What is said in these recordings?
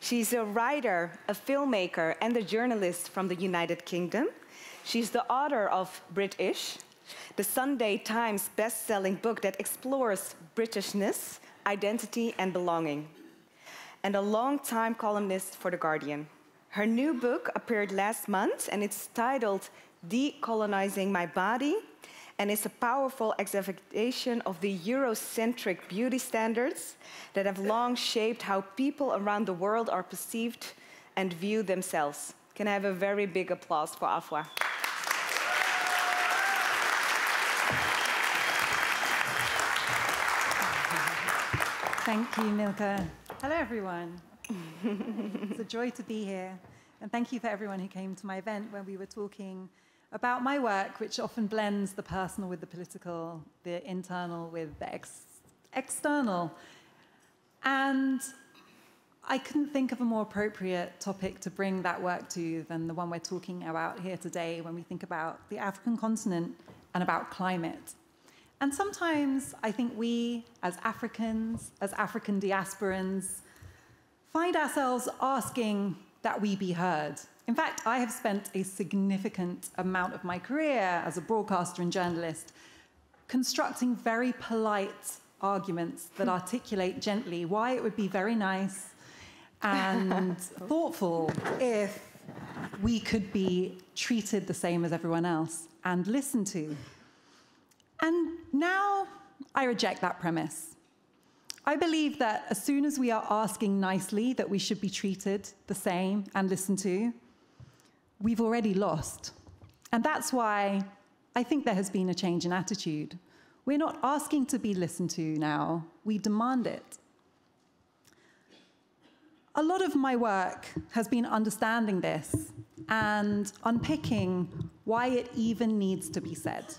She's a writer, a filmmaker, and a journalist from the United Kingdom. She's the author of British, the Sunday Times best-selling book that explores Britishness, identity, and belonging, and a long-time columnist for The Guardian. Her new book appeared last month, and it's titled Decolonizing My Body, and it's a powerful examination of the Eurocentric beauty standards that have long shaped how people around the world are perceived and view themselves. Can I have a very big applause for Afua? Thank you, Milka. Hello, everyone. It's a joy to be here. And thank you for everyone who came to my event when we were talking about my work, which often blends the personal with the political, the internal with the external. And I couldn't think of a more appropriate topic to bring that work to than the one we're talking about here today when we think about the African continent and about climate. And sometimes I think we, as Africans, as African diasporans, find ourselves asking that we be heard. In fact, I have spent a significant amount of my career as a broadcaster and journalist constructing very polite arguments that articulate gently why it would be very nice and thoughtful if we could be treated the same as everyone else and listened to. And now I reject that premise. I believe that as soon as we are asking nicely that we should be treated the same and listened to, we've already lost. And that's why I think there has been a change in attitude. We're not asking to be listened to now, we demand it. A lot of my work has been understanding this and unpicking why it even needs to be said.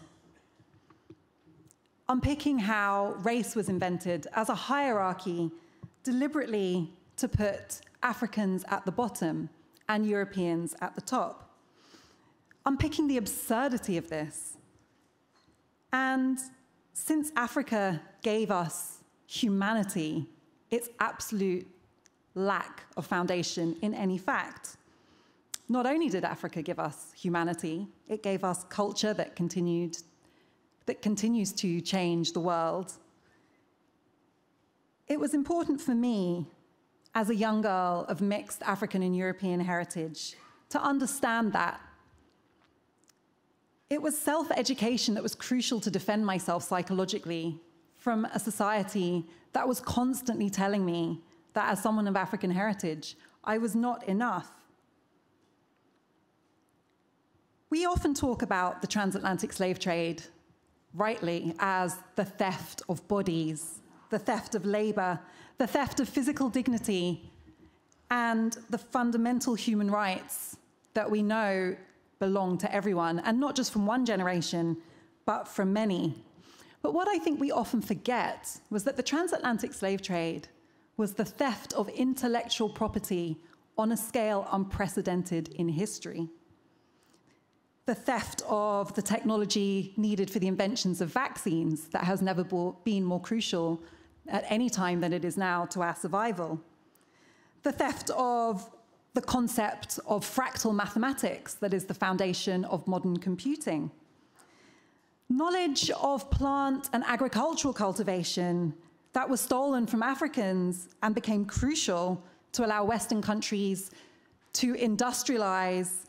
Unpicking how race was invented as a hierarchy deliberately to put Africans at the bottom and Europeans at the top. Unpicking the absurdity of this. And since Africa gave us humanity, its absolute lack of foundation in any fact. Not only did Africa give us humanity, it gave us culture that continues to change the world. It was important for me, as a young girl of mixed African and European heritage, to understand that. It was self-education that was crucial to defend myself psychologically from a society that was constantly telling me that as someone of African heritage, I was not enough. We often talk about the transatlantic slave trade, rightly, as the theft of bodies, the theft of labor, the theft of physical dignity, and the fundamental human rights that we know belong to everyone, and not just from one generation, but from many. But what I think we often forget was that the transatlantic slave trade was the theft of intellectual property on a scale unprecedented in history. The theft of the technology needed for the inventions of vaccines that has never been more crucial at any time than it is now to our survival. The theft of the concept of fractal mathematics that is the foundation of modern computing. Knowledge of plant and agricultural cultivation that was stolen from Africans and became crucial to allow Western countries to industrialize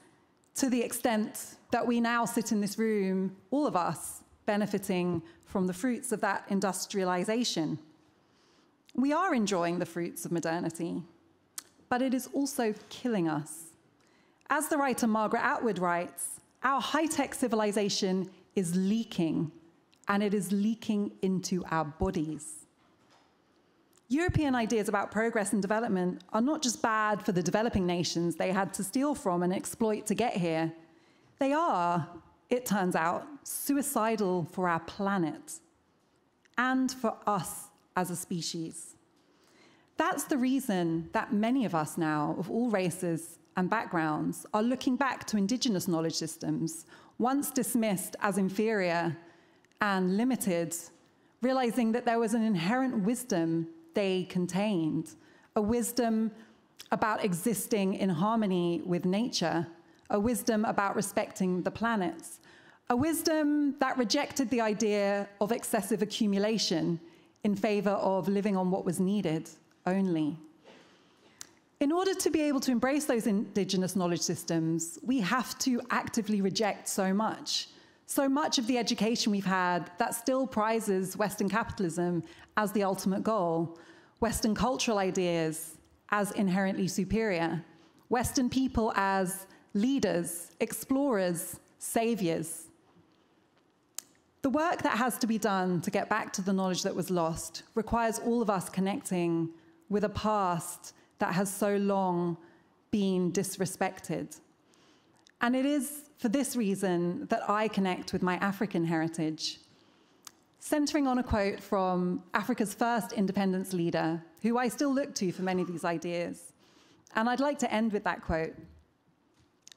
to the extent that we now sit in this room, all of us, benefiting from the fruits of that industrialization. We are enjoying the fruits of modernity, but it is also killing us. As the writer Margaret Atwood writes, our high-tech civilization is leaking, and it is leaking into our bodies. European ideas about progress and development are not just bad for the developing nations they had to steal from and exploit to get here. They are, it turns out, suicidal for our planet and for us as a species. That's the reason that many of us now, of all races and backgrounds, are looking back to indigenous knowledge systems, once dismissed as inferior and limited, realizing that there was an inherent wisdom they contained, a wisdom about existing in harmony with nature, a wisdom about respecting the planets, a wisdom that rejected the idea of excessive accumulation in favor of living on what was needed only. In order to be able to embrace those indigenous knowledge systems, we have to actively reject so much of the education we've had that still prizes Western capitalism as the ultimate goal, Western cultural ideas as inherently superior, Western people as leaders, explorers, saviors. The work that has to be done to get back to the knowledge that was lost requires all of us connecting with a past that has so long been disrespected. And it is for this reason that I connect with my African heritage, centering on a quote from Africa's first independence leader, who I still look to for many of these ideas. And I'd like to end with that quote.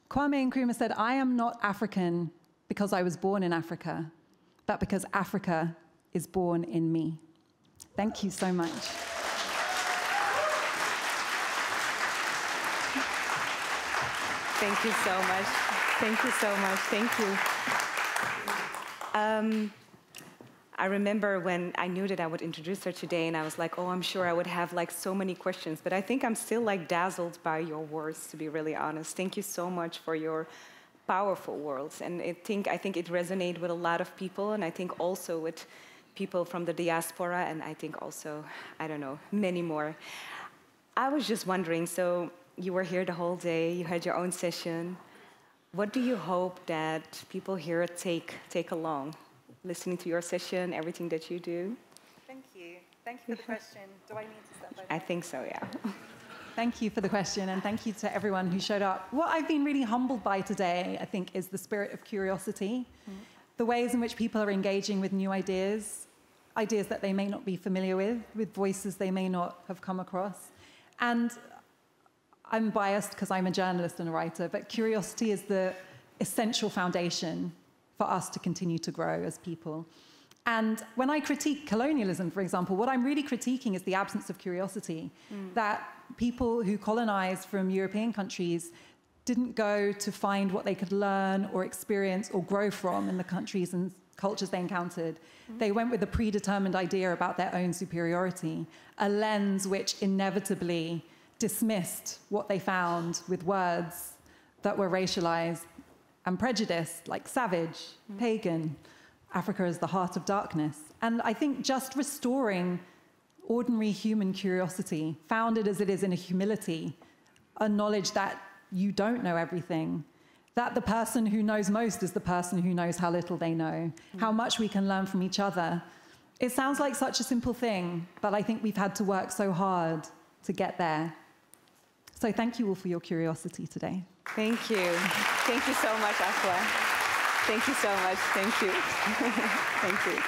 Kwame Nkrumah said, "I am not African because I was born in Africa, but because Africa is born in me." Thank you so much. Thank you so much. Thank you so much. Thank you. I remember when I knew that I would introduce her today, and I was like, oh, I'm sure I would have like so many questions, but I think I'm still like dazzled by your words, to be really honest. Thank you so much for your powerful words, and I think it resonated with a lot of people, and I think also with people from the diaspora, and I think also, I don't know, many more. I was just wondering, so you were here the whole day, you had your own session. What do you hope that people here take along, listening to your session, everything that you do? Thank you. Thank you for the question. Do I need to step over? I think so, yeah. Thank you for the question, and thank you to everyone who showed up. What I've been really humbled by today, I think, is the spirit of curiosity, the ways in which people are engaging with new ideas that they may not be familiar with voices they may not have come across. And I'm biased because I'm a journalist and a writer, but curiosity is the essential foundation for us to continue to grow as people. And when I critique colonialism, for example, what I'm really critiquing is the absence of curiosity, that people who colonized from European countries didn't go to find what they could learn or experience or grow from in the countries and cultures they encountered. They went with a predetermined idea about their own superiority, a lens which inevitably dismissed what they found with words that were racialized and prejudiced, like savage, pagan, Africa is the heart of darkness. And I think just restoring ordinary human curiosity, founded as it is in a humility, a knowledge that you don't know everything, that the person who knows most is the person who knows how little they know, how much we can learn from each other. It sounds like such a simple thing, but I think we've had to work so hard to get there. So thank you all for your curiosity today. Thank you. Thank you so much, Afua. Thank you so much. Thank you. Thank you.